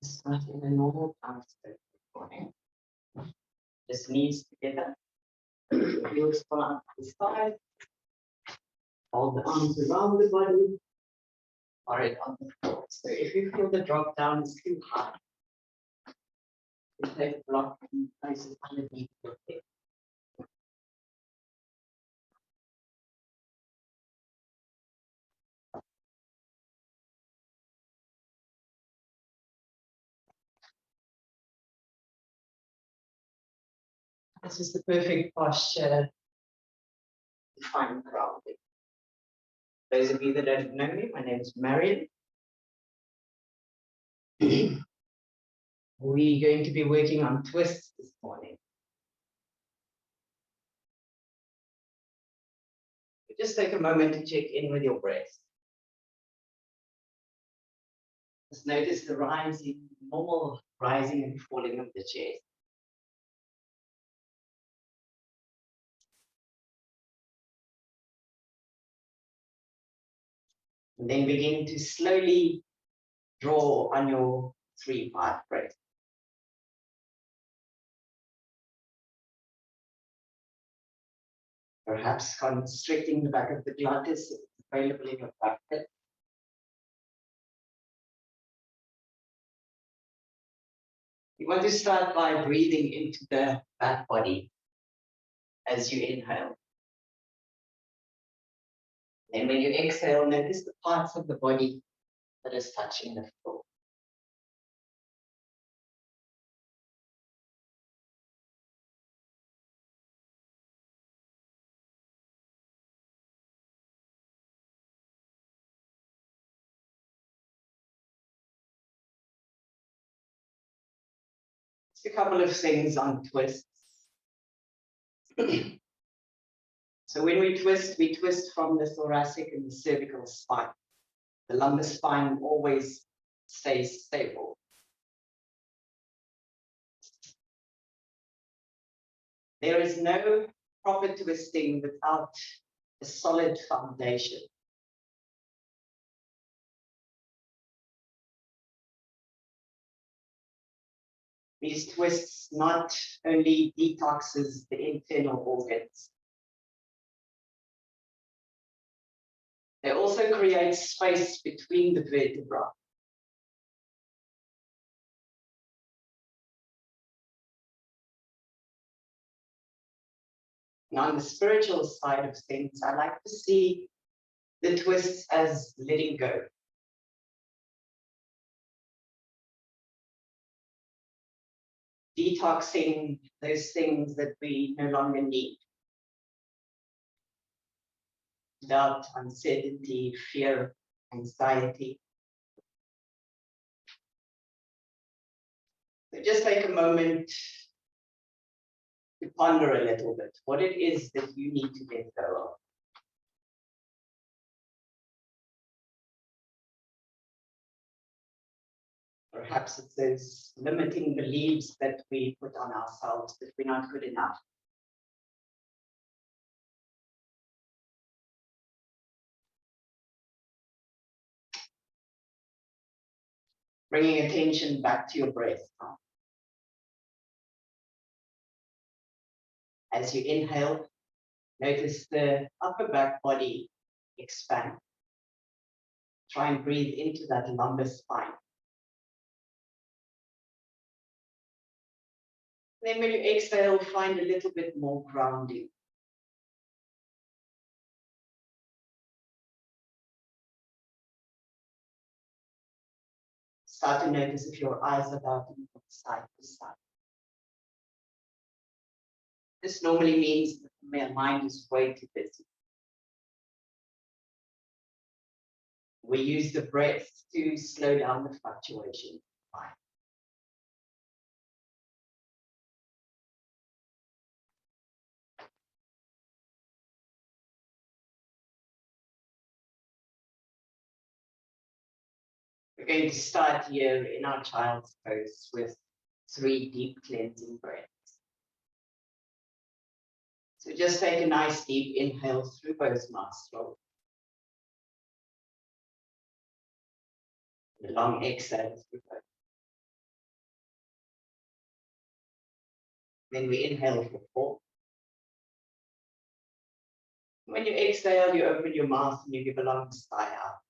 Start in a normal transfer morning. Just knees together. Heels pull out to the side. Hold the arms around the body. Or it on the floor. So if you feel the drop down is too high, you take a block and place it underneath your hip. This is the perfect posture to find grounding. Those of you that don't know me, my name is Marrion. We're going to be working on twists this morning. Just take a moment to check in with your breath. Just notice the normal rising and falling of the chest. And then begin to slowly draw on your 3-5 breath. Perhaps constricting the back of the glottis if it's available in your practice. You want to start by breathing into the back body as you inhale. And when you exhale, notice the parts of the body that is touching the floor. Just a couple of things on twists. So when we twist from the thoracic and the cervical spine. The lumbar spine always stays stable. There is no proper twisting without a solid foundation. These twists not only detoxes the internal organs, they also create space between the vertebrae. Now, on the spiritual side of things, I like to see the twists as letting go. Detoxing those things that we no longer need. Doubt, uncertainty, fear, anxiety. So just take a moment to ponder a little bit what it is that you need to let go of. Perhaps it's those limiting beliefs that we put on ourselves that we're not good enough. Bringing attention back to your breath now. As you inhale, notice the upper back body expand. Try and breathe into that lumbar spine. Then when you exhale, find a little bit more grounding. Start to notice if your eyes are darting from side to side. This normally means that the mind is way too busy. We use the breath to slow down the fluctuation of the mind. We're going to start here in our child's pose with 3 deep cleansing breaths. So just take a nice deep inhale through both nostrils. A long exhale through both. Then we inhale for 4. When you exhale, you open your mouth and you give a long sigh out.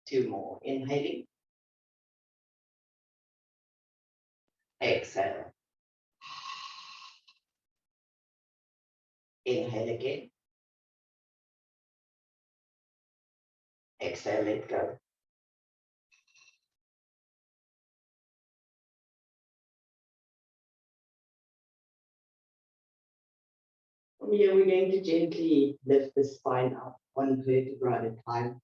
2 more. Inhaling. Exhale. Inhale again. Exhale, let go. From here, we're going to gently lift the spine up, 1 vertebra at a time.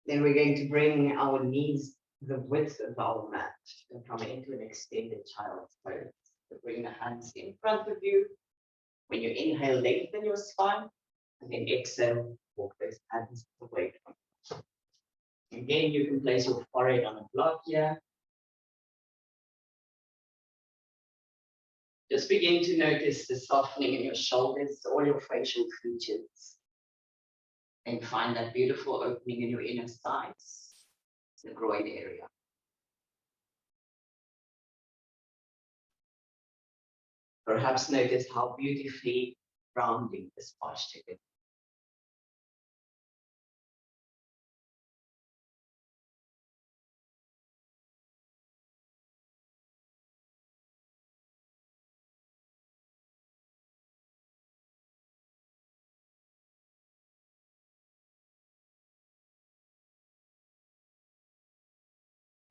Then we're going to bring our knees the width of our mat and come into an extended child's pose. So bring the hands in front of you. When you inhale, lengthen your spine, and then exhale, walk those hands away from you. Again, you can place your forehead on a block here. Just begin to notice the softening in your shoulders, all your facial features. And find that beautiful opening in your inner thighs, the groin area. Perhaps notice how beautifully rounding this posture is.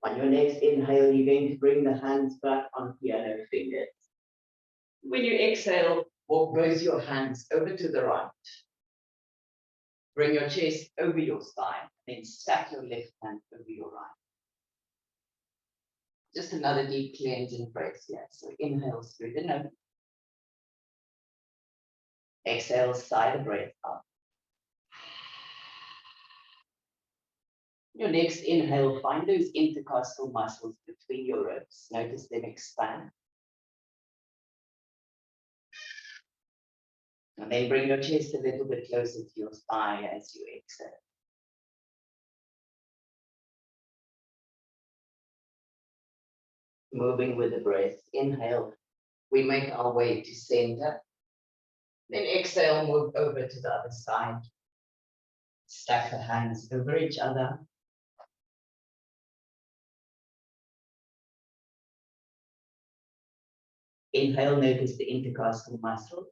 On your next inhale, you're going to bring the hands back on piano fingers. When you exhale, walk both your hands over to the right. Bring your chest over your spine, then stack your left hand over your right. Just another deep cleansing breath here. So inhale through the nose. Exhale, sigh the breath up. Your next inhale, find those intercostal muscles between your ribs. Notice them expand. And then bring your chest a little bit closer to your thigh as you exhale. Moving with the breath. Inhale, we make our way to center. Then exhale, move over to the other side. Stack the hands over each other. Inhale, notice the intercostal muscles.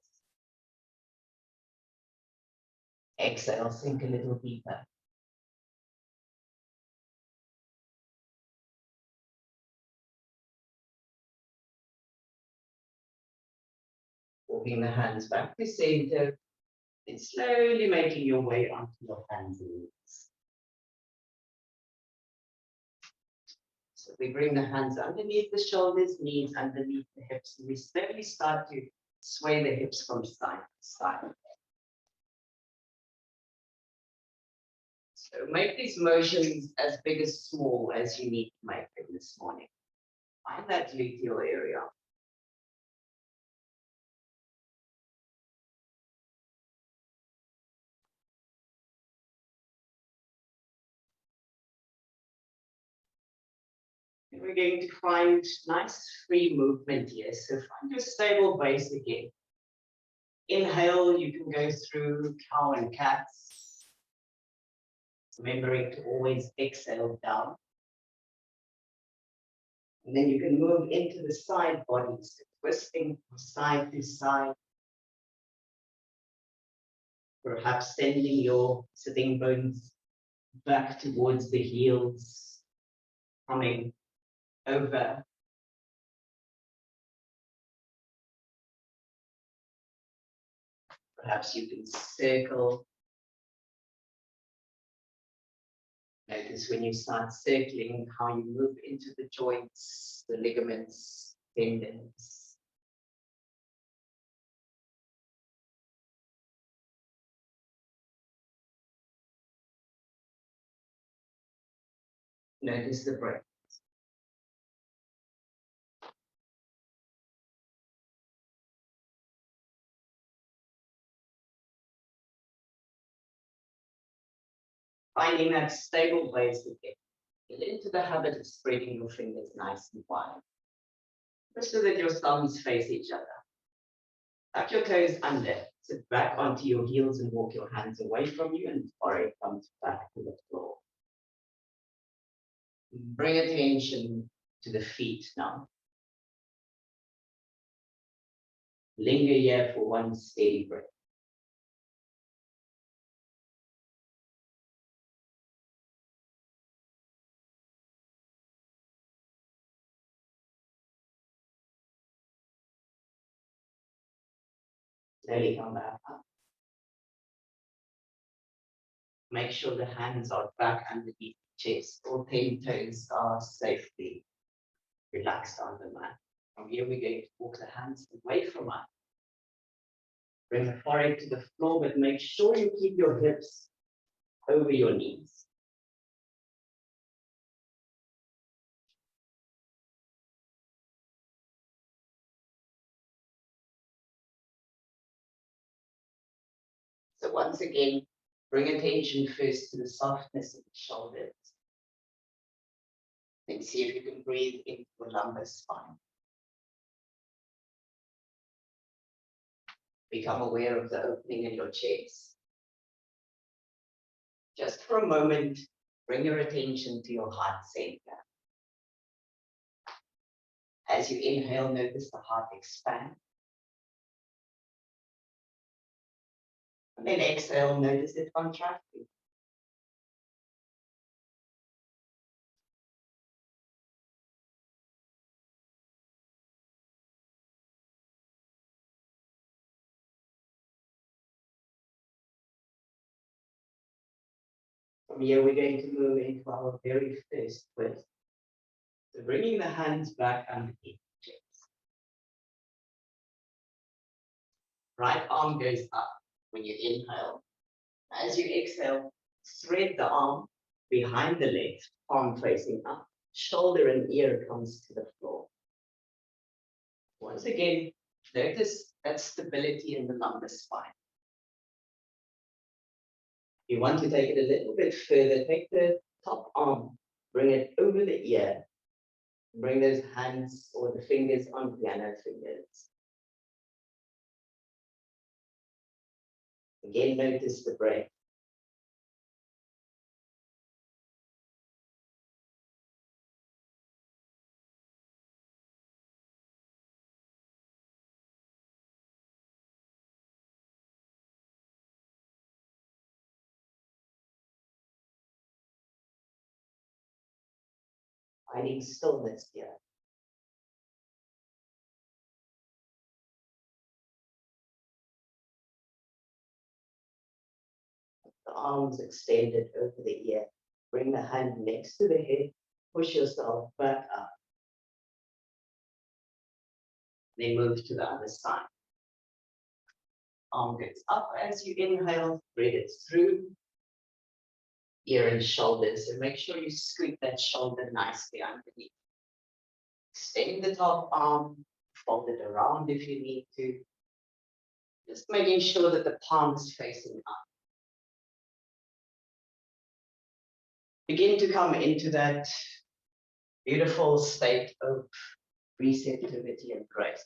Exhale, sink a little deeper. Walking the hands back to center, and slowly making your way onto your hands and knees. So we bring the hands underneath the shoulders, knees underneath the hips, and we slowly start to sway the hips from side to side. So make these motions as big as small as you need to make them this morning. Find that gluteal area. And we're going to find nice free movement here. So find your stable base again. Inhale, you can go through cow and cats. Remembering to always exhale down. And then you can move into the side bodies, so twisting from side to side. Perhaps sending your sitting bones back towards the heels, coming over. Perhaps you can circle. Notice when you start circling how you move into the joints, the ligaments, tendons. Notice the breath. Finding that stable base again. Get into the habit of spreading your fingers nice and wide, just so that your thumbs face each other. Tuck your toes under, sit back onto your heels and walk your hands away from you and forehead comes back to the floor. Bring attention to the feet now. Linger here for one steady breath. Slowly come back up. Make sure the hands are back underneath the chest. All 10 toes are safely relaxed on the mat. From here, we're going to walk the hands away from us. Bring the forehead to the floor, but make sure you keep your hips over your knees. So once again, bring attention first to the softness of the shoulders. Then see if you can breathe into the lumbar spine. Become aware of the opening in your chest. Just for a moment, bring your attention to your heart center. As you inhale, notice the heart expand. And then exhale, notice it contracting. From here, we're going to move into our very first twist. So bringing the hands back underneath the chest. Right arm goes up when you inhale. As you exhale, thread the arm behind the left, palm facing up. Shoulder and ear comes to the floor. Once again, notice that stability in the lumbar spine. You want to take it a little bit further, take the top arm, bring it over the ear, bring those hands or the fingers on piano fingers. Again, notice the breath. Finding stillness here. The arms extended over the ear. Bring the hand next to the head. Push yourself back up. Then move to the other side. Arm goes up as you inhale. Breathe it through. Ear and shoulders. And make sure you scoop that shoulder nicely underneath. Extend the top arm. Fold it around if you need to. Just making sure that the palm is facing up. Begin to come into that beautiful state of receptivity and grace.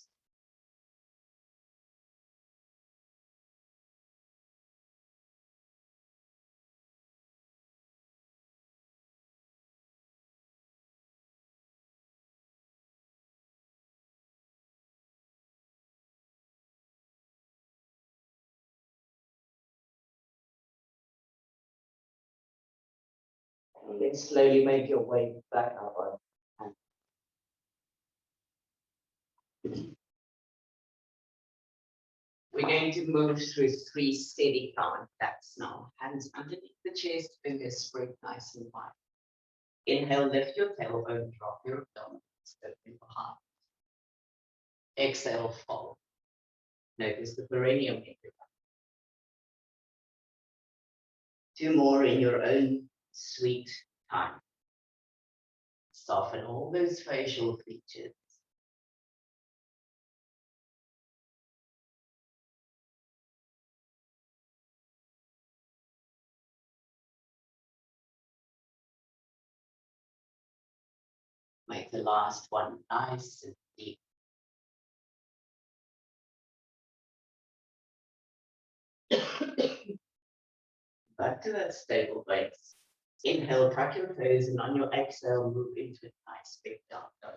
And then slowly make your way back up on. We're going to move through 3 steady count taps now. Hands underneath the chest, fingers spread nice and wide. Inhale, lift your tailbone, drop your abdomen, open your heart. Exhale, fold. Notice the perineum in your back. 2 more in your own sweet time. Soften all those facial features. the last one nice and deep. Back to that stable base. Inhale, tuck your toes, and on your exhale, move into a nice big down dog.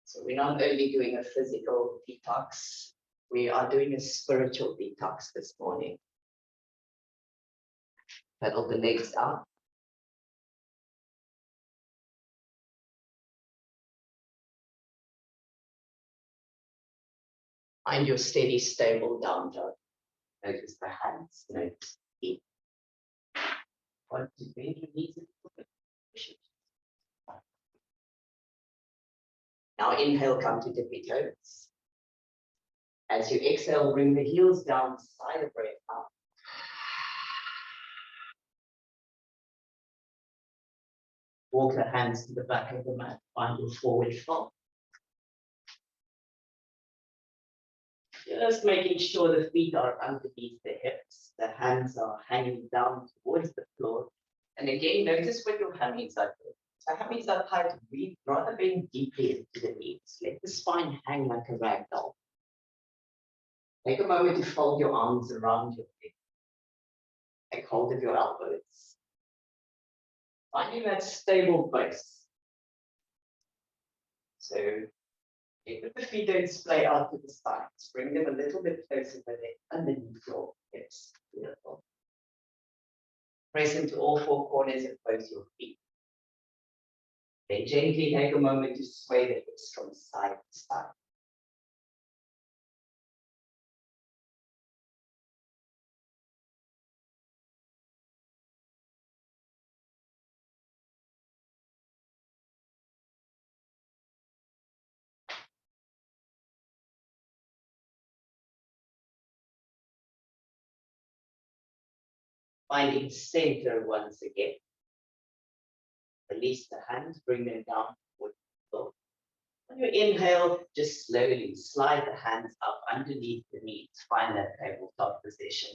So we're not only doing a physical detox, we are doing a spiritual detox this morning. Pedal the legs out. Find your steady, stable down dog. Notice the hands, notice the feet. Want to bend your knees a little bit. Now inhale, come to tippy toes. As you exhale, bring the heels down, side of breath up. Walk the hands to the back of the mat, find your forward fold. Just making sure the feet are underneath the hips, the hands are hanging down towards the floor. And again, notice what your hammies are doing. So hammies are tight, breathe, rather bend deeply into the knees. Let the spine hang like a rag doll. Take a moment to fold your arms around your feet. Take hold of your elbows. Finding that stable base. So if the feet don't splay out to the sides, bring them a little bit closer to the underneath your hips. Beautiful. Press into all four corners of both your feet. Then gently take a moment to sway the hips from side to side. Finding center once again. Release the hands, bring them down towards the floor. On your inhale, just slowly slide the hands up underneath the knees. Find that tabletop position.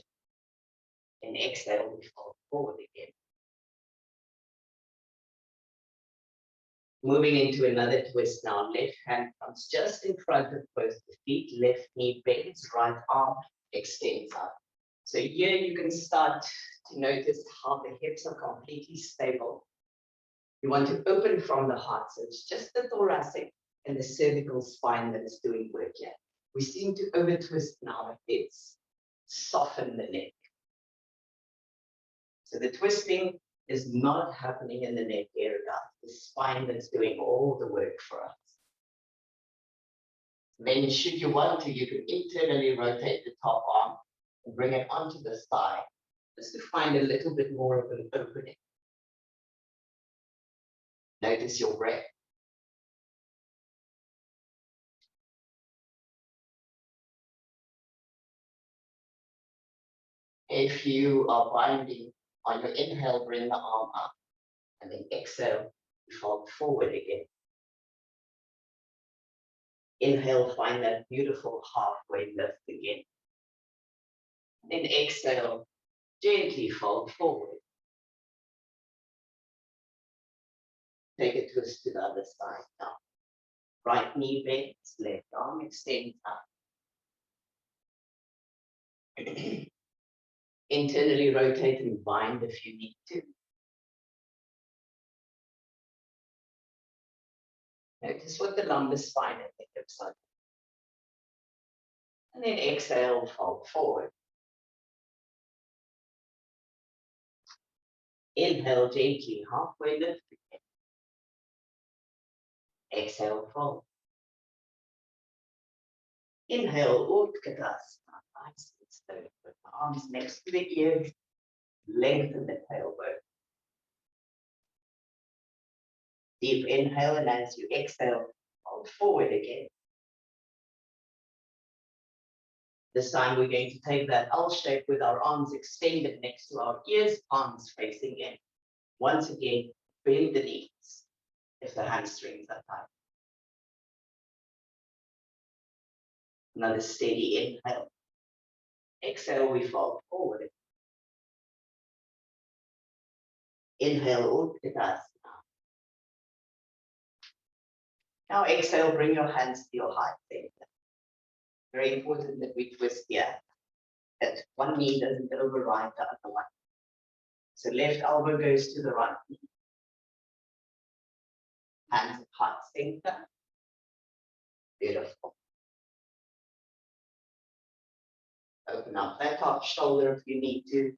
And exhale, we fold forward again. Moving into another twist now. Left hand comes just in front of both the feet. Left knee bends, right arm extends up. So here you can start to notice how the hips are completely stable. You want to open from the heart, so it's just the thoracic and the cervical spine that is doing work here. We seem to over twist now our heads, soften the neck. So the twisting is not happening in the neck area, the spine that's doing all the work for us. Then should you want to, you can internally rotate the top arm and bring it onto the thigh, just to find a little bit more of an opening. Notice your breath. If you are binding on your inhale, bring the arm up, and then exhale, you fold forward again. Inhale, find that beautiful halfway lift again. Then exhale, gently fold forward. Take a twist to the other side now. Right knee bends, left arm extends up. Internally rotate and bind if you need to. Notice what the lumbar spine and the hips are. And then exhale, fold forward. Inhale gently, halfway lift again. Exhale, fold. Inhale, Utkatasana. Nice and slow. Put the arms next to the ears. Lengthen the tailbone. Deep inhale, and as you exhale, fold forward again. This time we're going to take that L shape with our arms extended next to our ears, palms facing in. Once again, bend the knees if the hamstrings are tight. Another steady inhale. Exhale, we fold forward. Inhale, Utkatasana. Now exhale, bring your hands to your heart center. Very important that we twist here, that one knee doesn't override the other one. So left elbow goes to the right knee. Hands at heart center. Beautiful. Open up that top shoulder if you need to.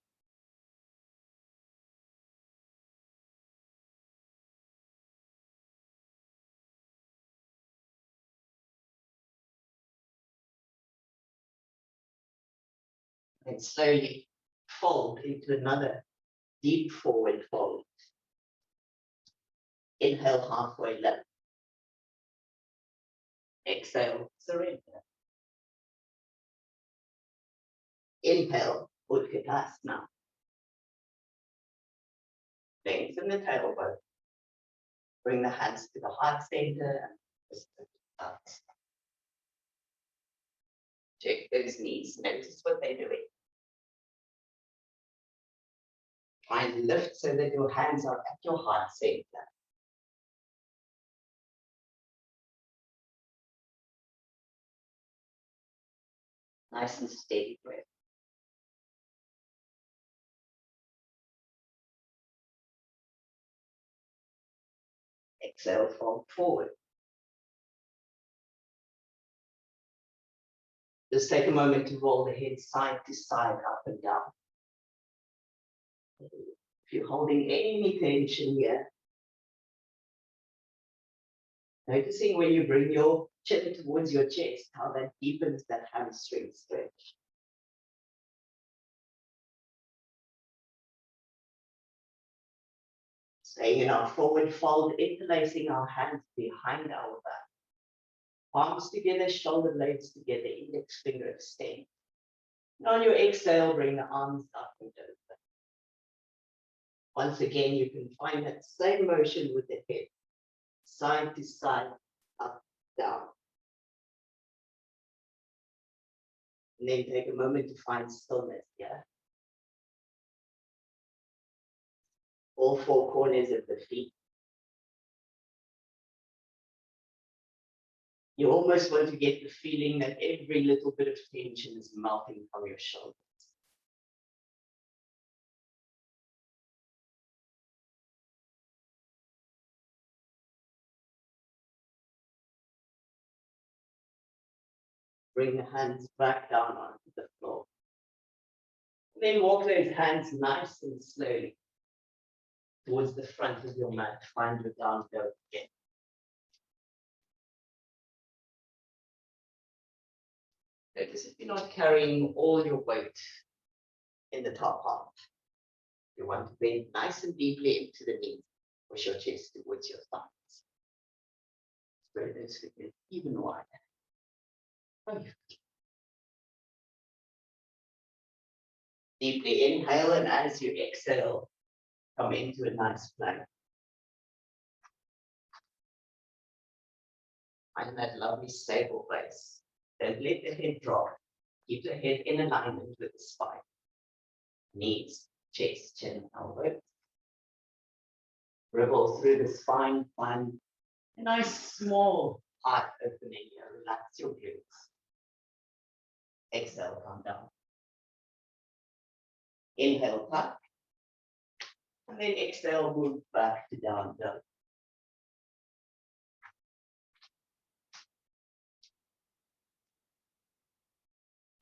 And slowly fold into another deep forward fold. Inhale, halfway lift. Exhale, surrender. Inhale, Utkatasana. Lengthen the tailbone. Bring the hands to the heart center and twist the out. Check those knees. Notice what they're doing. Try and lift so that your hands are at your heart center. Nice and steady breath. Exhale, fold forward. Just take a moment to roll the head side to side, up and down. If you're holding any tension here, noticing when you bring your chin towards your chest, how that deepens that hamstring stretch. Staying in our forward fold, interlacing our hands behind our back. Palms together, shoulder blades together, index finger extend. And on your exhale, bring the arms up and over. Once again, you can find that same motion with the head, side to side, up, down. And then take a moment to find stillness here. All four corners of the feet. You almost want to get the feeling that every little bit of tension is melting from your shoulders. Bring the hands back down onto the floor. And then walk those hands nice and slowly towards the front of your mat. Find your down dog again. Notice if you're not carrying all your weight in the top half. You want to bend nice and deeply into the knees. Push your chest towards your thighs. Spread those fingers even wider. Deeply inhale, and as you exhale, come into a nice plank. Find that lovely stable place. Don't let the head drop. Keep the head in alignment with the spine. Knees, chest, chin, elbow. Dribble through the spine. Find a nice small heart opening here. Relax your glutes. Exhale, come down. Inhale, tuck. And then exhale, move back to down dog.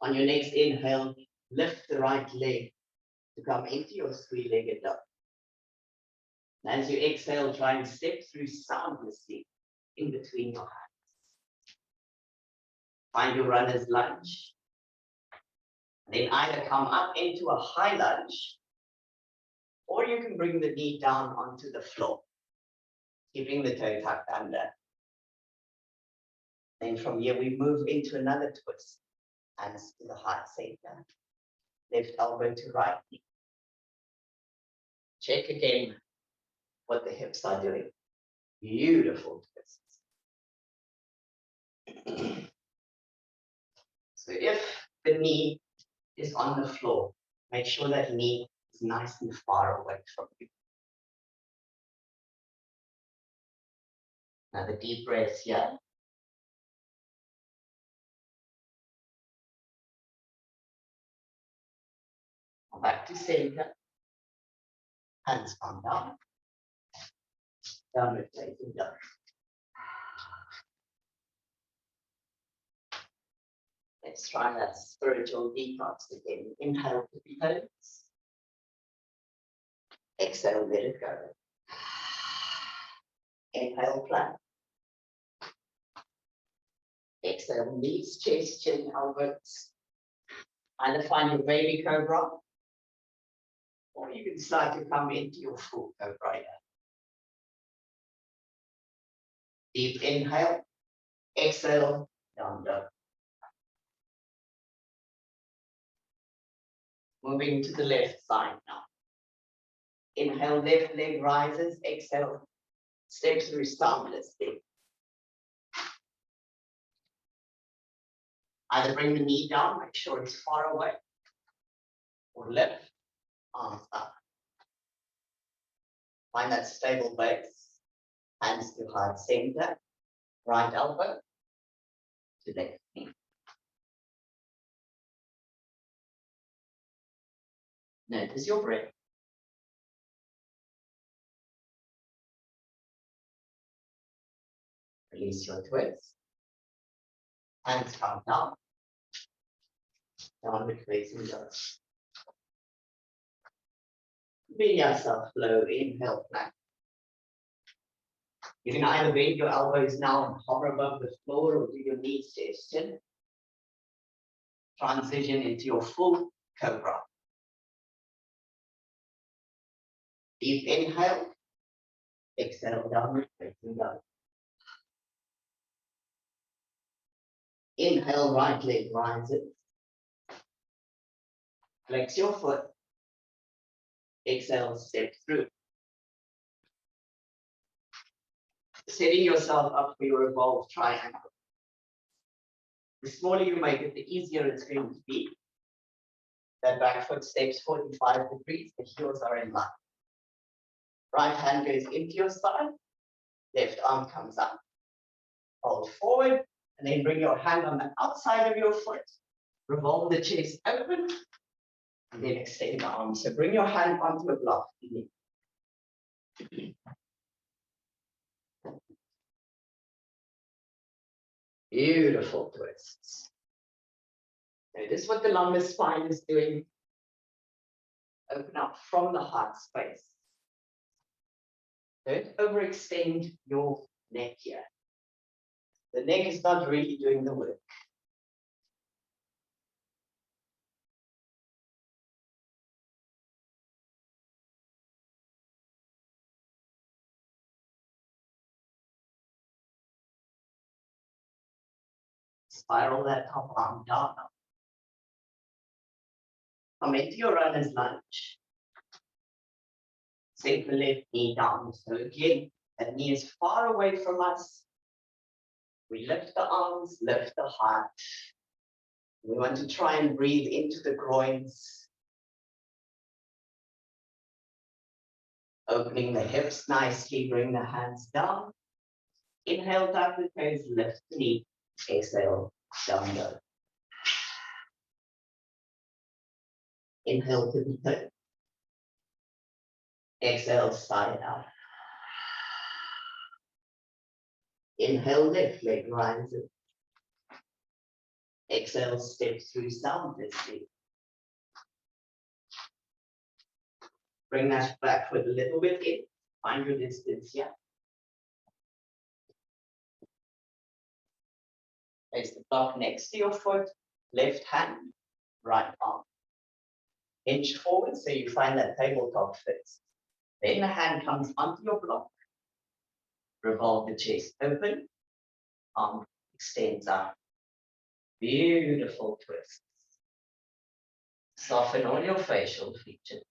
On your next inhale, lift the right leg to come into your three-legged dog. And as you exhale, try and step through soundlessly in between your hands. Find your runner's lunge. Then either come up into a high lunge, or you can bring the knee down onto the floor, keeping the toe tucked under. Then from here, we move into another twist. Hands to the heart center. Left elbow to right knee. Check again what the hips are doing. Beautiful twists. So if the knee is on the floor, make sure that knee is nice and far away from you. Another deep breath here. Back to center. Hands come down. Downward facing dog. Let's try that spiritual detox again. Inhale to the toes. Exhale, let it go. Inhale, plank. Exhale, knees, chest, chin, elbows. Either find your baby cobra, or you can start to come into your full cobra here. Deep inhale, exhale, down dog. Moving to the left side now. Inhale, left leg rises, exhale, step through soundlessly. Either bring the knee down, make sure it's far away, or lift, arms up. Find that stable base, hands to heart center, right elbow to left knee. Notice your breath. Release your twist. Hands come down. Downward facing dog. Feel yourself flow, inhale, plank. You can either bend your elbows now and hover above the floor or do your knees chest chin. Transition into your full cobra. Deep inhale. Exhale, downward facing dog. Inhale, right leg rises. Flex your foot. Exhale, step through. Setting yourself up for your evolved triangle. The smaller you make it, the easier it's going to be. That back foot steps 45 degrees, the heels are in line. Right hand goes into your side, left arm comes up. Hold forward, and then bring your hand on the outside of your foot. Revolve the chest open, and then extend the arms. So bring your hand onto a block. Beautiful twists. Notice what the lumbar spine is doing. Open up from the heart space. Don't overextend your neck here. The neck is not really doing the work. Spiral that top arm down. Come into your runner's lunge. Sink the left knee down. So again, that knee is far away from us. We lift the arms, lift the heart. We want to try and breathe into the groins. Opening the hips nicely, bring the hands down. Inhale, tuck the toes, lift the knee. Exhale, down dog. Inhale to the toe. Exhale, side out. Inhale, left leg rises. Exhale, step through soundlessly. Bring that back foot a little bit in. Find your distance here. Place the block next to your foot. Left hand, right arm. Inch forward so you find that tabletop fits. Then the hand comes onto your block. Revolve the chest open. Arm extends out. Beautiful twists. Soften all your facial features.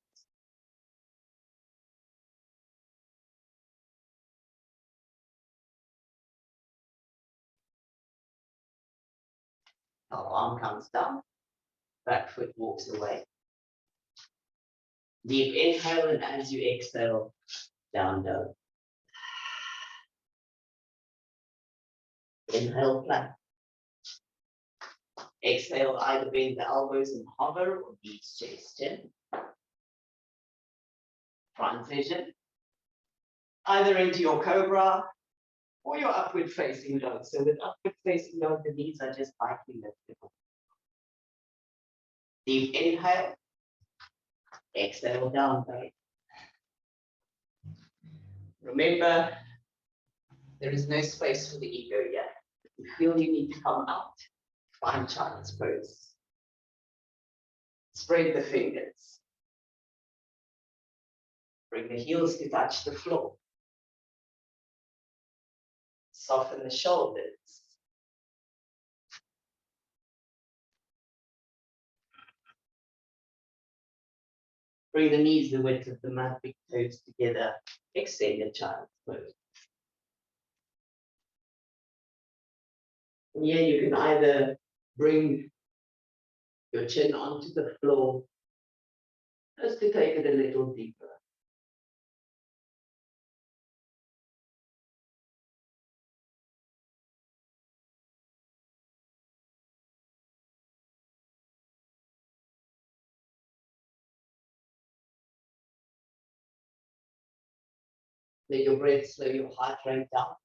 Our arm comes down. Back foot walks away. Deep inhale, and as you exhale, down dog. Inhale, plank. Exhale, either bend the elbows and hover or knees, chest, chin. Transition. Either into your cobra or your upward facing dog. So with upward facing dog, the knees are just slightly lifted. Deep inhale. Exhale, down dog. Remember, there is no space for the ego yet. If you feel you need to come out, find child's pose. Spread the fingers. Bring the heels to touch the floor. Soften the shoulders. Bring the knees the width of the mat, big toes together. Extend the child's pose. And here you can either bring your chin onto the floor, just to take it a little deeper. Let your breath slow your heart rate down.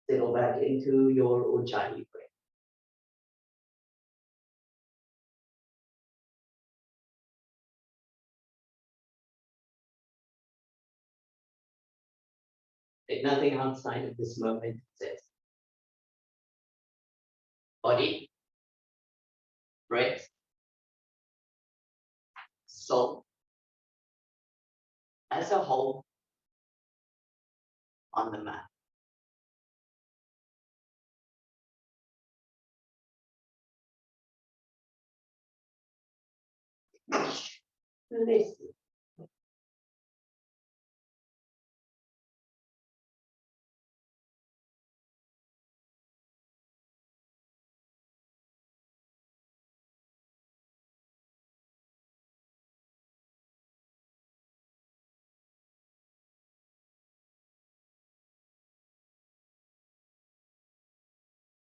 Settle back into your Ujjayi breath. Let nothing outside of this moment exist. Body, breath, soul, as a whole, on the mat. Listen.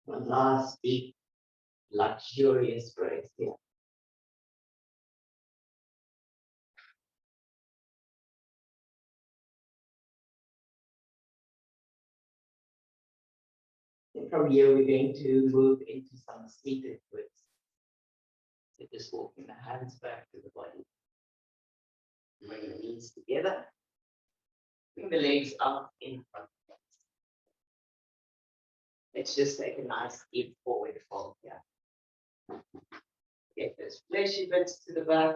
One last deep, luxurious breath here. And from here, we're going to move into some seated twists. So just walking the hands back to the body. Bring the knees together. Bring the legs up in front. Let's just take a nice deep forward fold here. Get those fleshy bits to the back.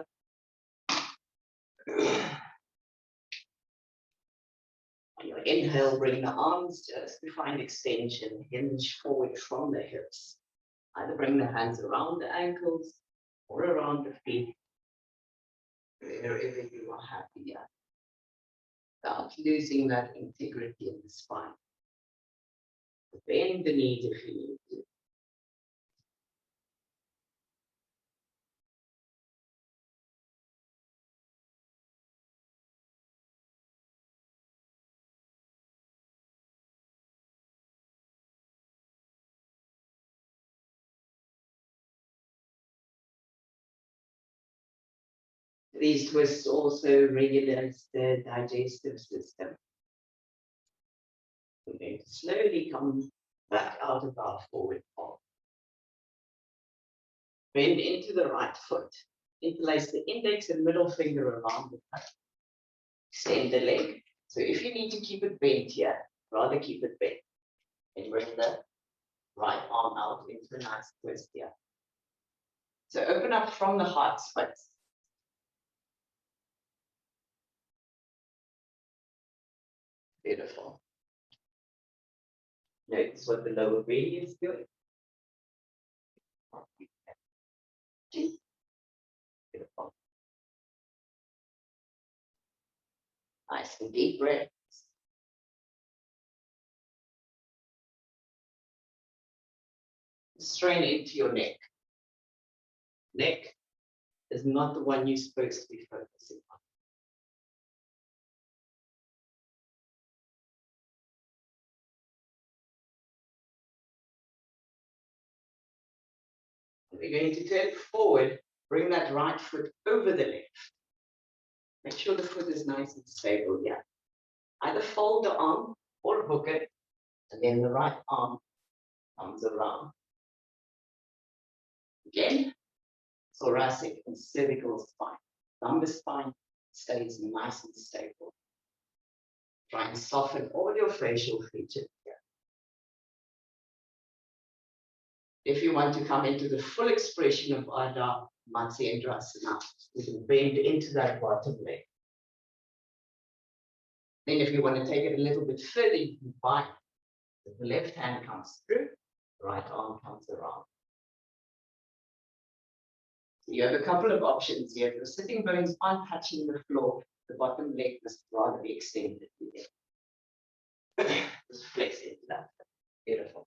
On your inhale, bring the arms just to find extension, hinge forward from the hips. Either bring the hands around the ankles or around the feet, wherever you are happy at, without losing that integrity in the spine. Bend the knees if you need to. These twists also regulate the digestive system. We're going to slowly come back out of our forward fold. Bend into the right foot. Interlace the index and middle finger around the cut. Extend the leg. So if you need to keep it bent here, rather keep it bent. And bring the right arm out into a nice twist here. So open up from the heart space. Beautiful. Notice what the lower belly is doing. Beautiful. Nice and deep breath. Strain into your neck. Neck is not the one you're supposed to be focusing on. We're going to turn forward, bring that right foot over the left. Make sure the foot is nice and stable here. Either fold the arm or hook it, and then the right arm comes around. Again, thoracic and cervical spine. Lumbar spine stays nice and stable. Try and soften all your facial features here. If you want to come into the full expression of Ardha Matsyendrasana, you can bend into that bottom leg. Then if you want to take it a little bit further, you can bind. The left hand comes through, the right arm comes around. So you have a couple of options here. If your sitting bones aren't touching the floor, the bottom leg must rather be extended. Just flex into that. Beautiful.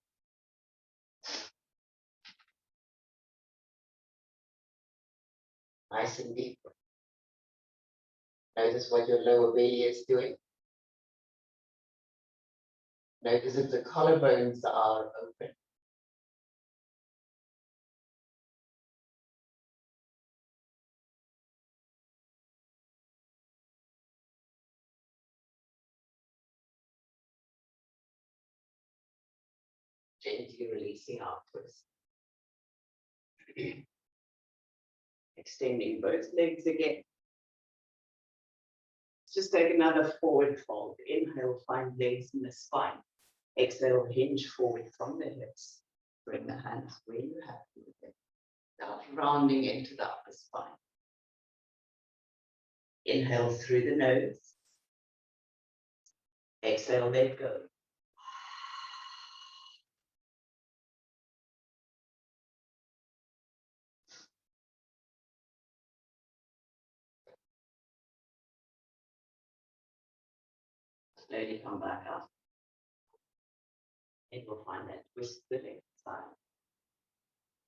Nice and deep. Notice what your lower belly is doing. Notice if the collarbones are open. Gently releasing outwards. Extending both legs again. Just take another forward fold. Inhale, find legs in the spine. Exhale, hinge forward from the hips. Bring the hands where you have them. Now rounding into the upper spine. Inhale through the nose. Exhale, let go. Slowly come back up. And we'll find that twist the left side.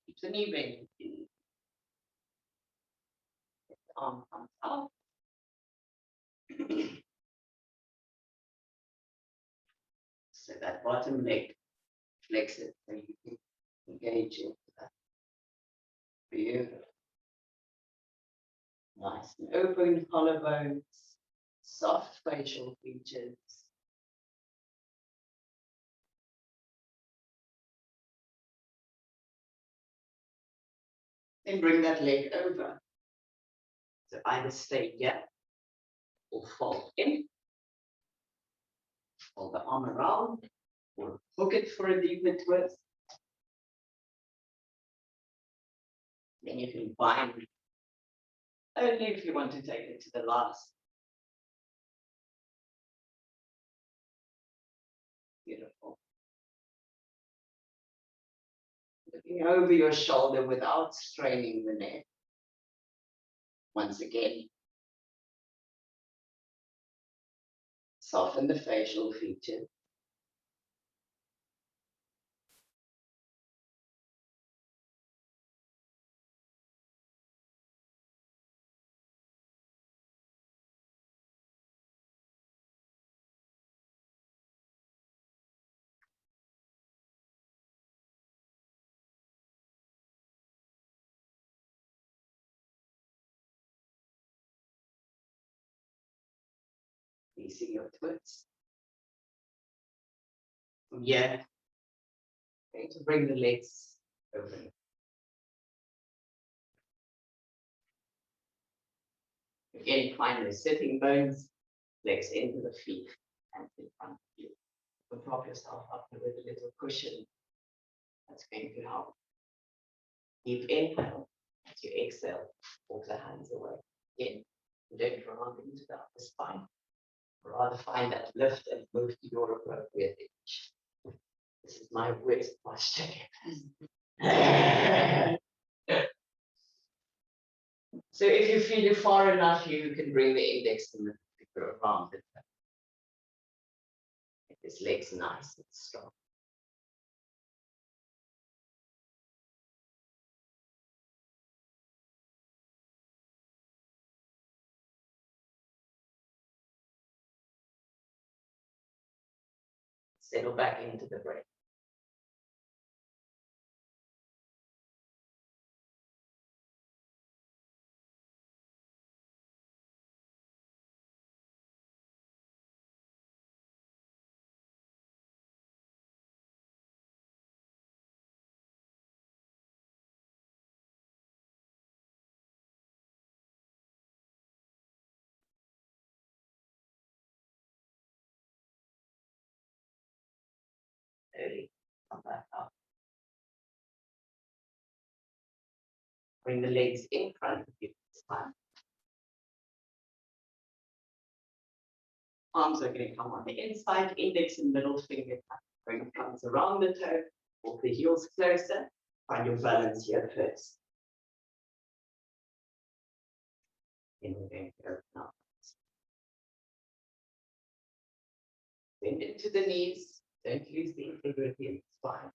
Keep the knee bent. The arm comes up. So that bottom leg, flex it so you can engage into that. Beautiful. Nice and open collarbones, soft facial features. Then bring that leg over. So either stay here or fold in. Fold the arm around or hook it for a deeper twist. Then you can bind only if you want to take it to the last. Beautiful. Looking over your shoulder without straining the neck. Once again, soften the facial features. Releasing your twists. From here, going to bring the legs open. Again, find the sitting bones, legs into the feet, and in front of you. So prop yourself up with a little cushion. That's going to help. Deep inhale. As you exhale, walk the hands away. Again, don't round into the upper spine. Rather find that lift and move to your appropriate edge. This is my worst posture. So if you feel you're far enough, you can bring the index and the finger around it. Make this legs nice and strong. Settle back into the breath. Slowly come back up. Bring the legs in front of you this time. Arms are going to come on the inside, index and middle finger. Bring the thumbs around the toe, walk the heels closer. Find your balance here first. Then we're going to open up. Bend into the knees. Don't lose the integrity of the spine.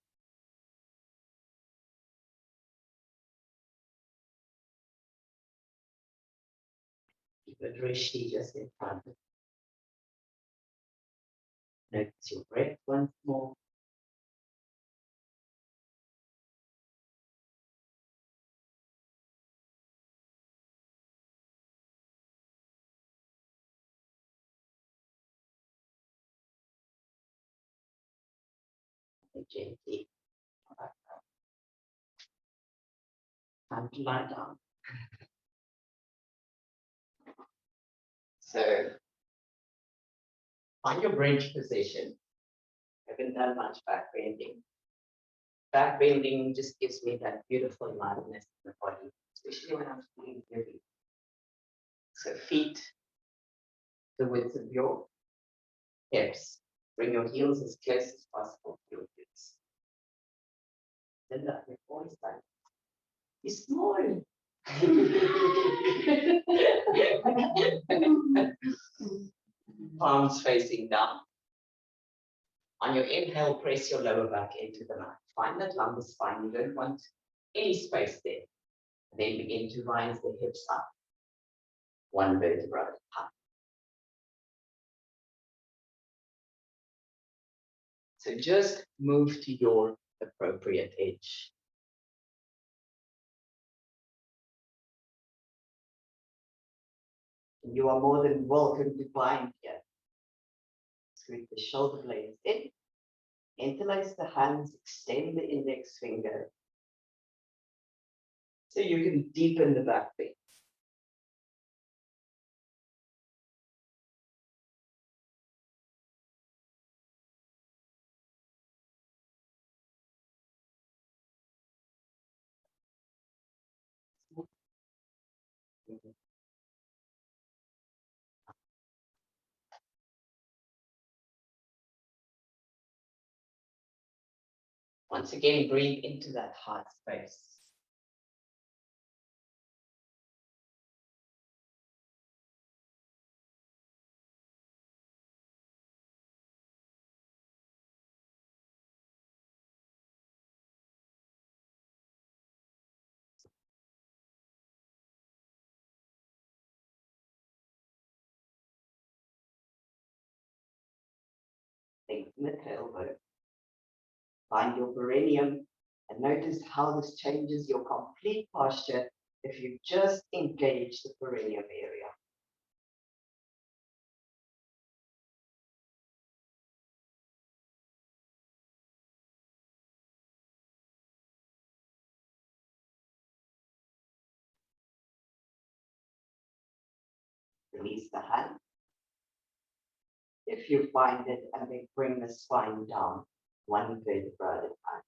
Keep a drishti just in front of you. Notice your breath once more. And gently come back up. Time to lie down. So find your bridge position. I haven't done much back bending. Back bending just gives me that beautiful lightness in the body, especially when I'm feeling heavy. So feet the width of your hips. Bring your heels as close as possible to your hips. Then that your voice back. It's small. Palms facing down. On your inhale, press your lower back into the mat. Find that lumbar spine. You don't want any space there. And then begin to rise the hips up. One vertebra at a time. So just move to your appropriate edge. You are more than welcome to bind here. Squeeze the shoulder blades in. Interlace the hands, extend the index finger. So you can deepen the back bend. Once again, breathe into that heart space. Lengthen the tailbone. Find your perineum and notice how this changes your complete posture if you just engage the perineum area. Release the hand. If you find it, and then bring the spine down, one vertebra at a time.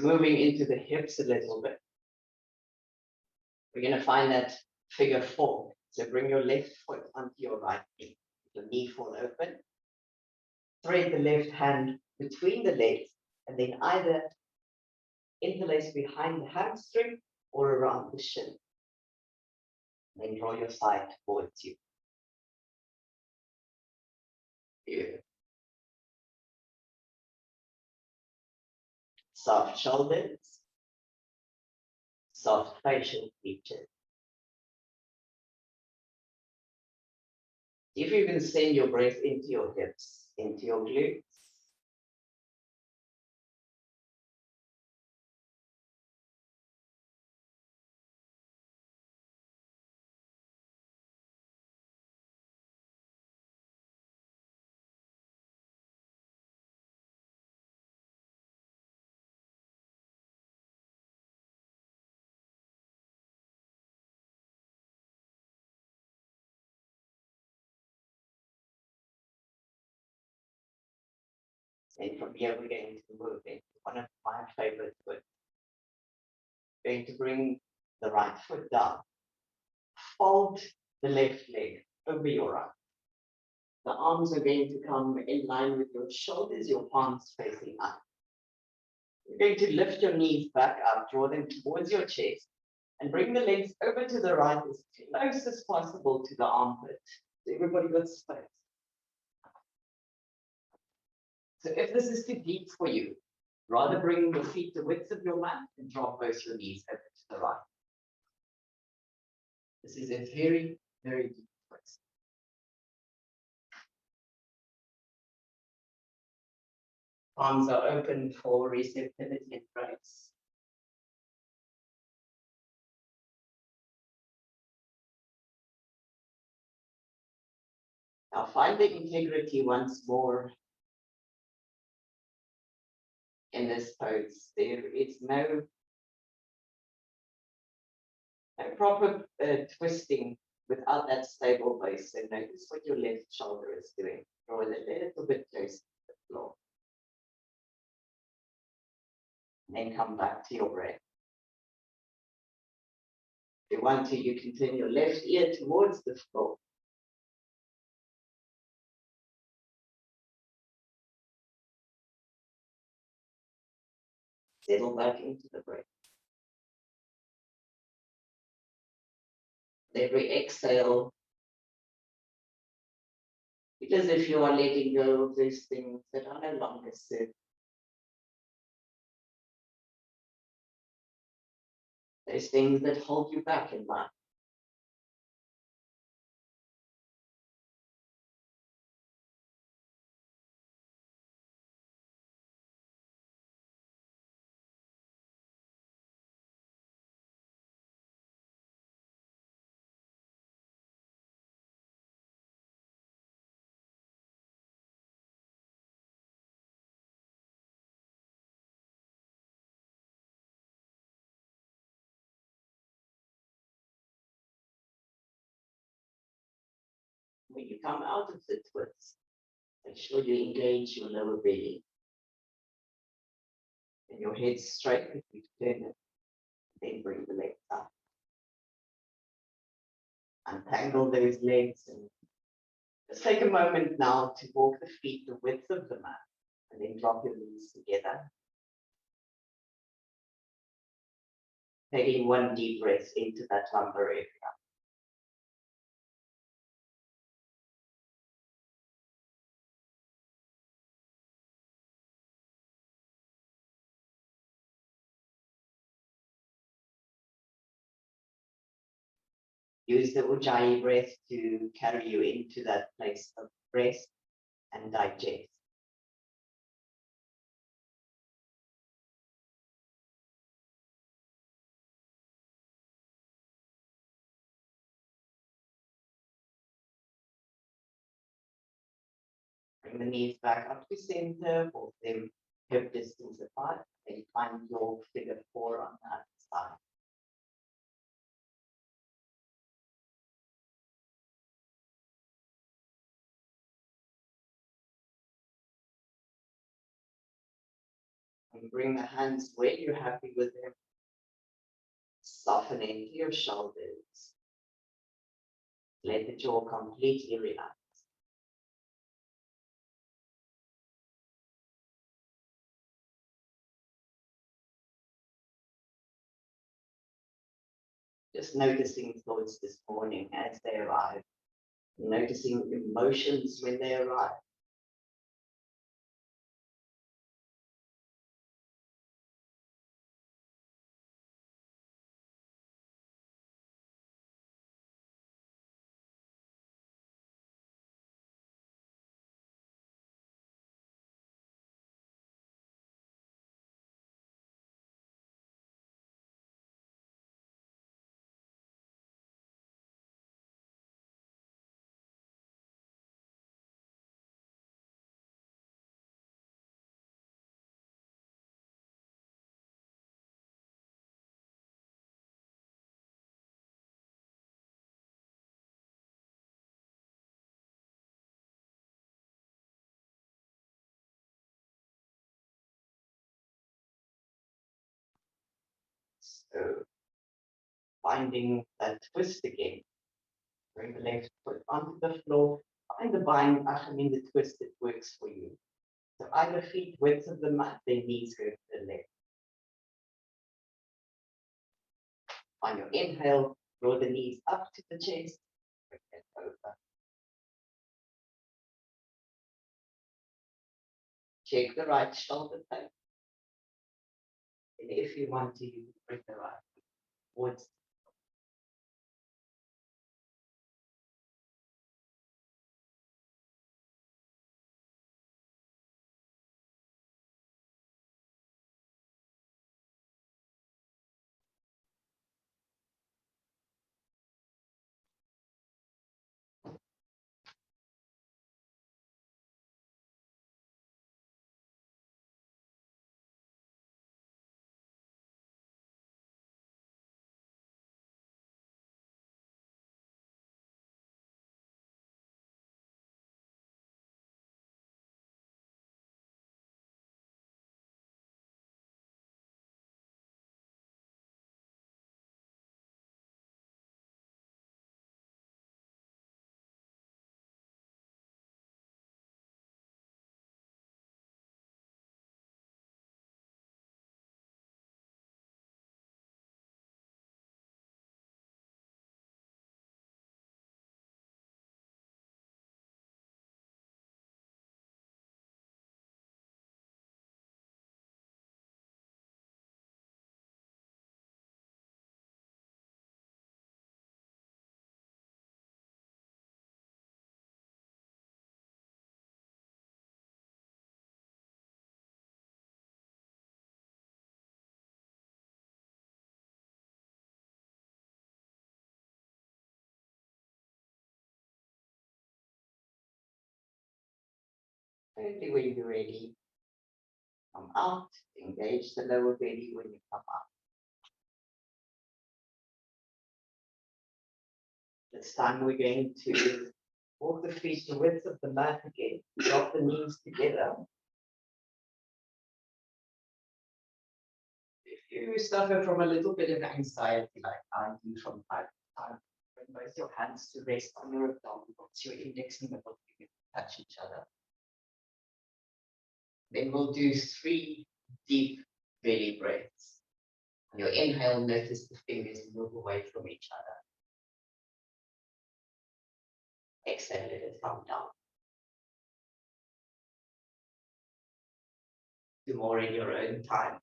Moving into the hips a little bit. We're going to find that figure 4. So bring your left foot onto your right knee. Your knee fall open. Thread the left hand between the legs and then either interlace behind the hamstring or around the shin. Then draw your side towards you. Beautiful. Soft shoulders, soft facial features. If you can send your breath into your hips, into your glutes. And from here, we're going to move into one of my favorite foots. Going to bring the right foot down. Fold the left leg over your right. The arms are going to come in line with your shoulders, your palms facing up. You're going to lift your knees back up, draw them towards your chest, and bring the legs over to the right as close as possible to the armpit. So everybody got space. So if this is too deep for you, rather bring your feet the width of your mat and drop both your knees over to the right. This is a very, very deep twist. Arms are open for receptivity and grace. Now find the integrity once more in this pose. There is no proper twisting without that stable base. So notice what your left shoulder is doing. Draw it a little bit closer to the floor. And then come back to your breath. If you want to, you can turn your left ear towards the floor. Settle back into the breath. Every exhale, because if you are letting go of those things that are no longer served, those things that hold you back in life. When you come out of the twist, make sure you engage your lower belly. And your head straight if you turn it, then bring the legs up. Untangle those legs and just take a moment now to walk the feet the width of the mat and then drop your knees together. Taking one deep breath into that lumbar area. Use the Ujjayi breath to carry you into that place of rest and digest. Bring the knees back up to center, both them hip distance apart, and find your figure 4 on the other side. And bring the hands where you're happy with them. Soften into your shoulders. Let the jaw completely relax. Just noticing thoughts this morning as they arrive. Noticing emotions when they arrive. So finding that twist again. Bring the left foot onto the floor. Find the bind, in the twist that works for you. So either feet width of the mat, then knees go to the left. On your inhale, draw the knees up to the chest. Bring it over. Check the right shoulder blade. And if you want to, you bring the right towards. Only when you're ready, come out, engage the lower belly when you come up. This time we're going to walk the feet the width of the mat again, drop the knees together. If you suffer from a little bit of anxiety, like I do from time to time, bring both your hands to rest on your abdominals, your index and middle finger touch each other. Then we'll do 3 deep belly breaths. On your inhale, notice the fingers move away from each other. Exhale, let it come down. 2 more in your own time.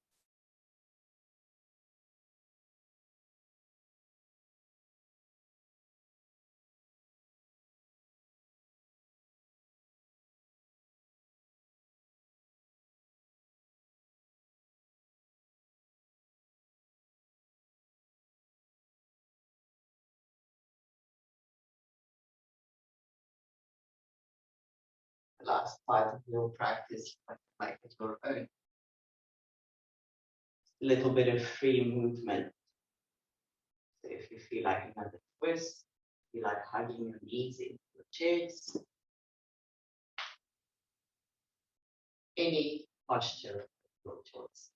The last part of your practice, you make it your own. A little bit of free movement. So if you feel like another twist, you like hugging your knees into your chest. Any posture of your choice.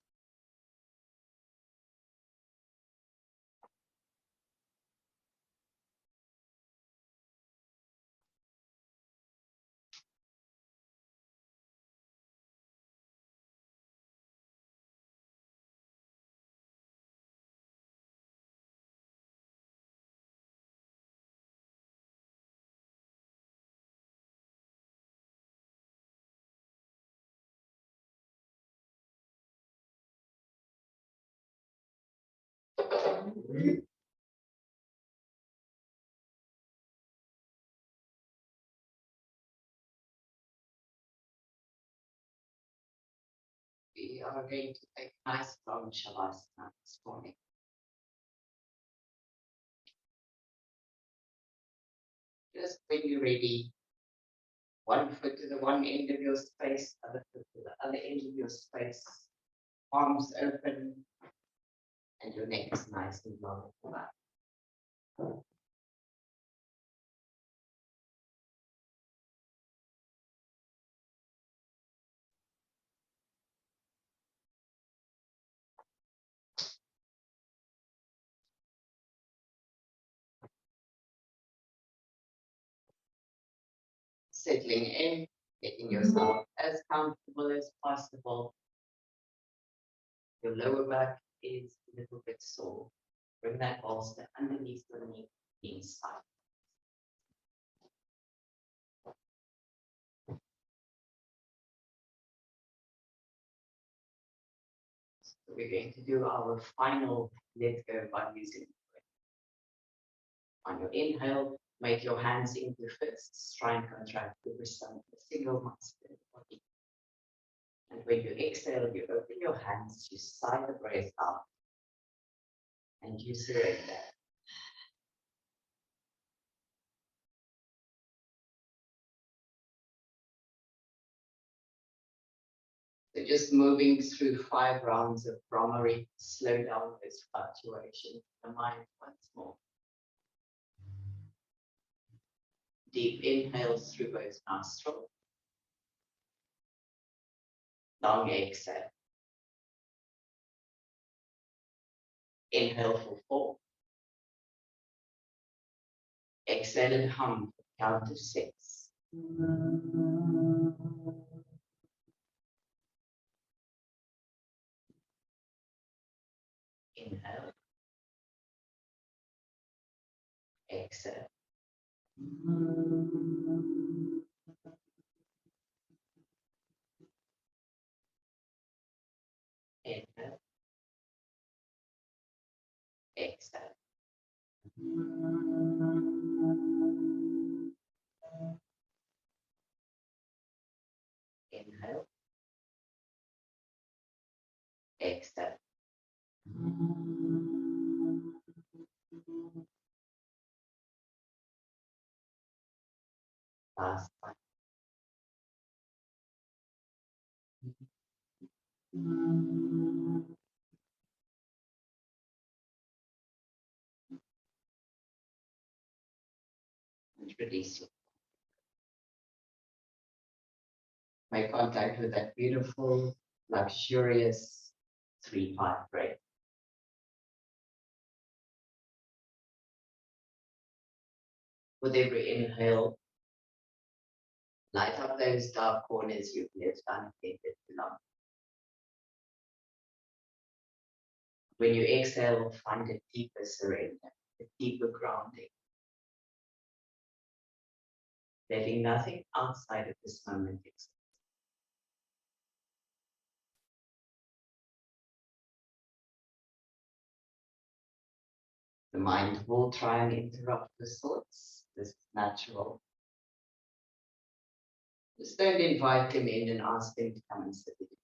We are going to take nice long shavasana this morning. Just when you're ready, one foot to the one end of your space, other foot to the other end of your space, arms open, and your neck is nice and long at the back. Settling in, getting yourself as comfortable as possible. Your lower back is a little bit sore. Bring that bolster underneath the knee inside. So we're going to do our final let go by using the breath. On your inhale, make your hands into fists, try and contract the wrist and the single muscle in the body. And when you exhale, you open your hands, you sigh the breath out, and you surrender. So just moving through 5 rounds of Brahmari, slow down this fluctuation of the mind once more. Deep inhales through both nostrils. Long exhale. Inhale for 4. Exhale and hum for count of 6. Inhale. Exhale. Inhale. Exhale. Inhale. Exhale. Last one. And release it. Make contact with that beautiful, luxurious 3-5 breath. With every inhale, light up those dark corners you've left unattended too long. When you exhale, find a deeper surrender, a deeper grounding. Letting nothing outside of this moment exist. The mind will try and interrupt the thoughts. This is natural. Just don't invite them in and ask them to come and sit with you.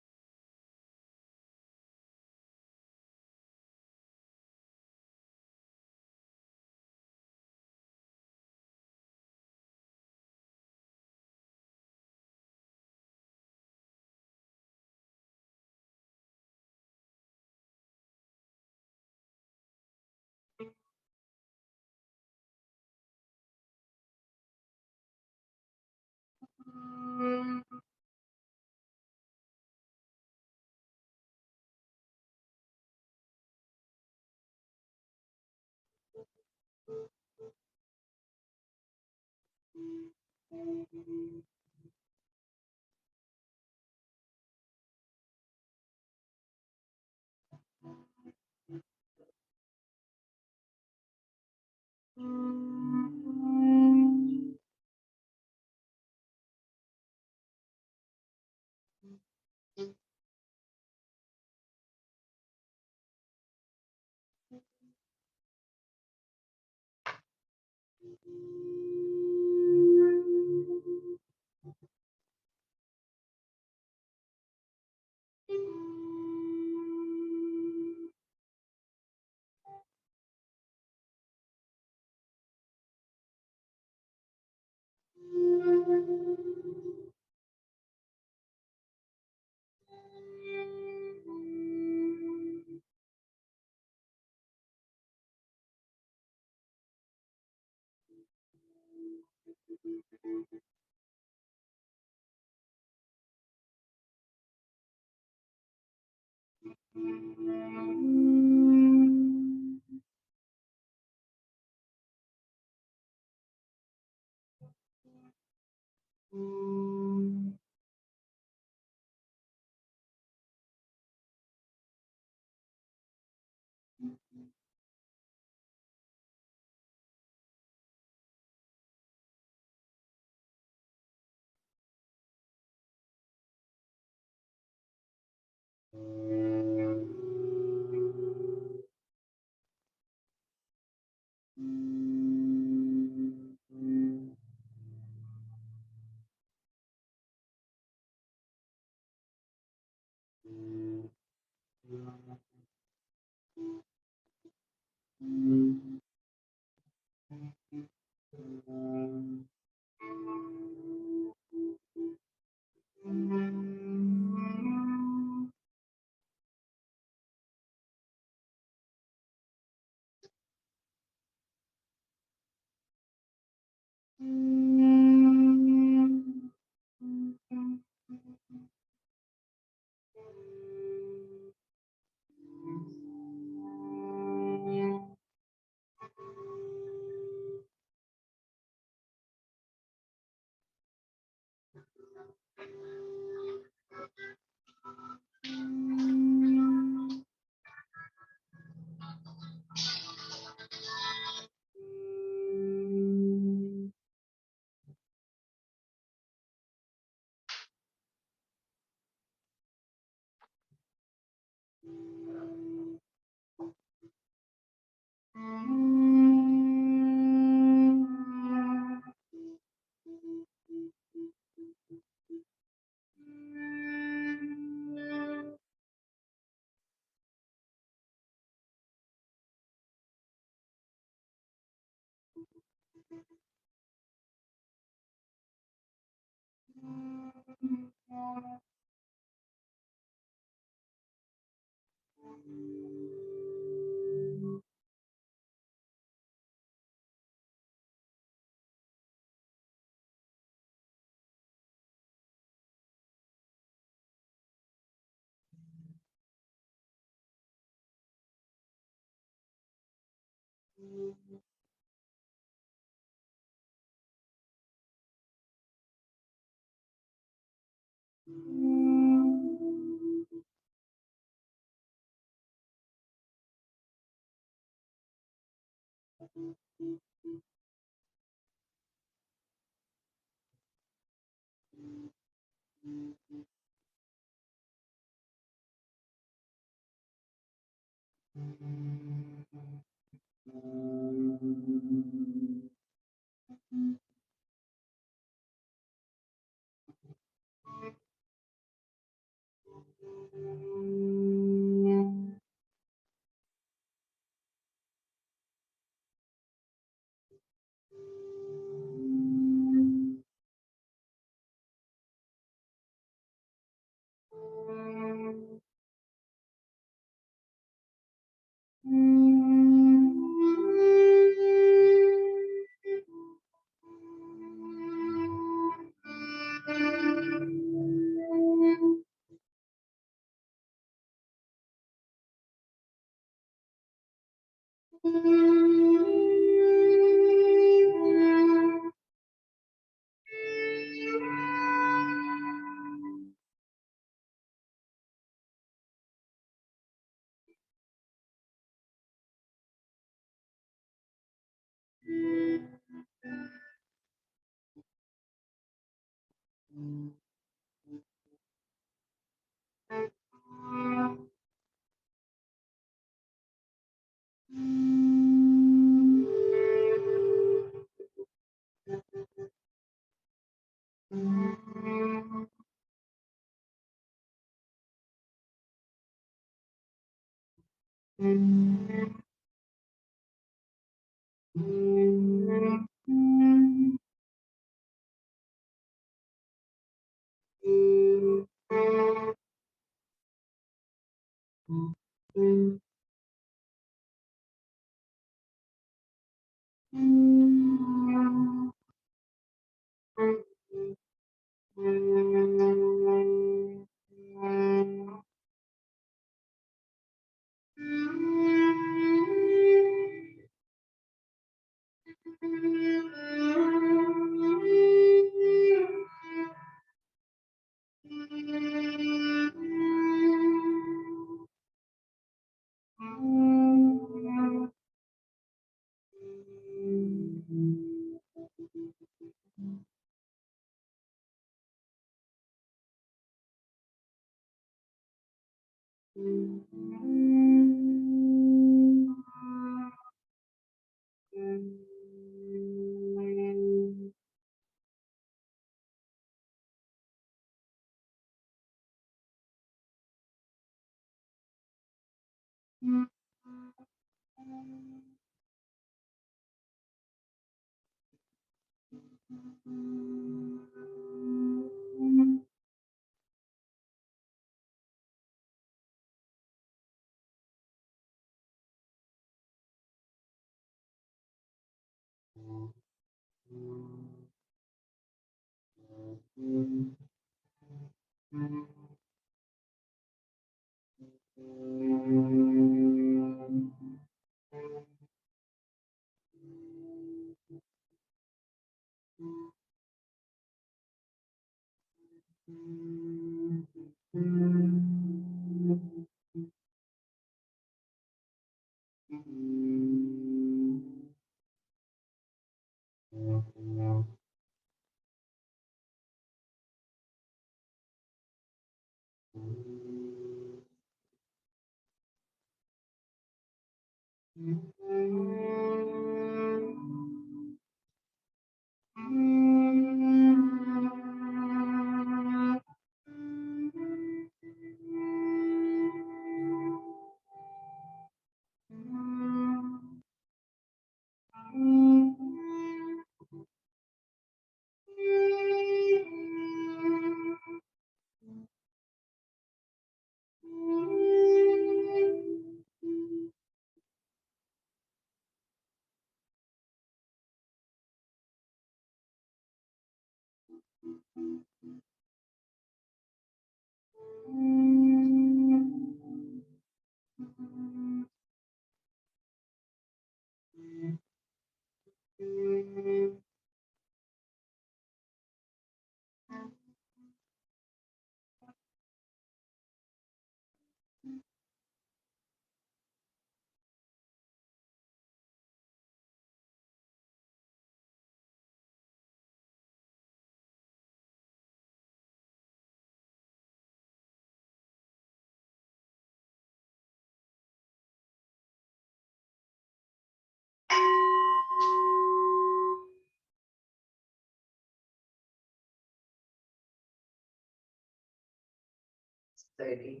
Slowly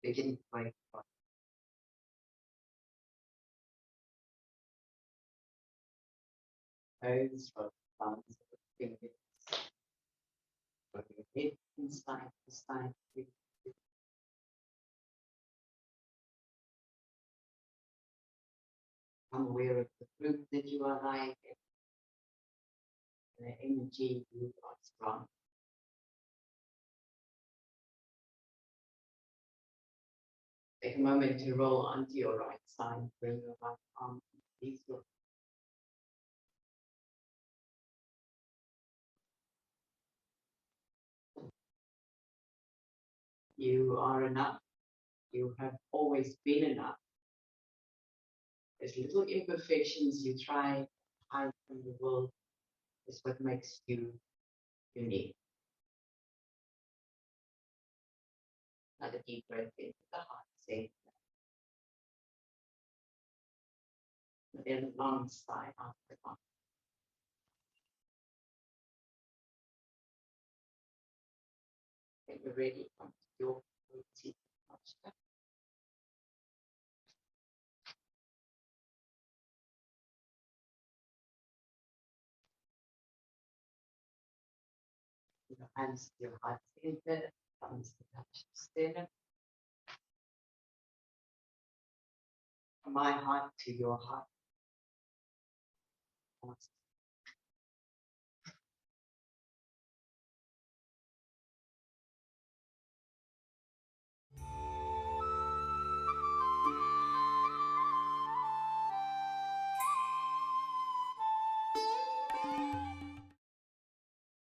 begin to wake up. Toes from the thumbs of the fingers. From your head from side to side. Become aware of the group that you are lying in. And the energy you are strong. Take a moment to roll onto your right side. Bring your right arm to these your You are enough. You have always been enough. There's little imperfections you try to hide from the world is what makes you unique. Another deep breath into the heart, say that. Then long sigh after long. When you're ready, come to your routine posture. hands to your heart center, thumbs to touch the sternum. My heart to your heart.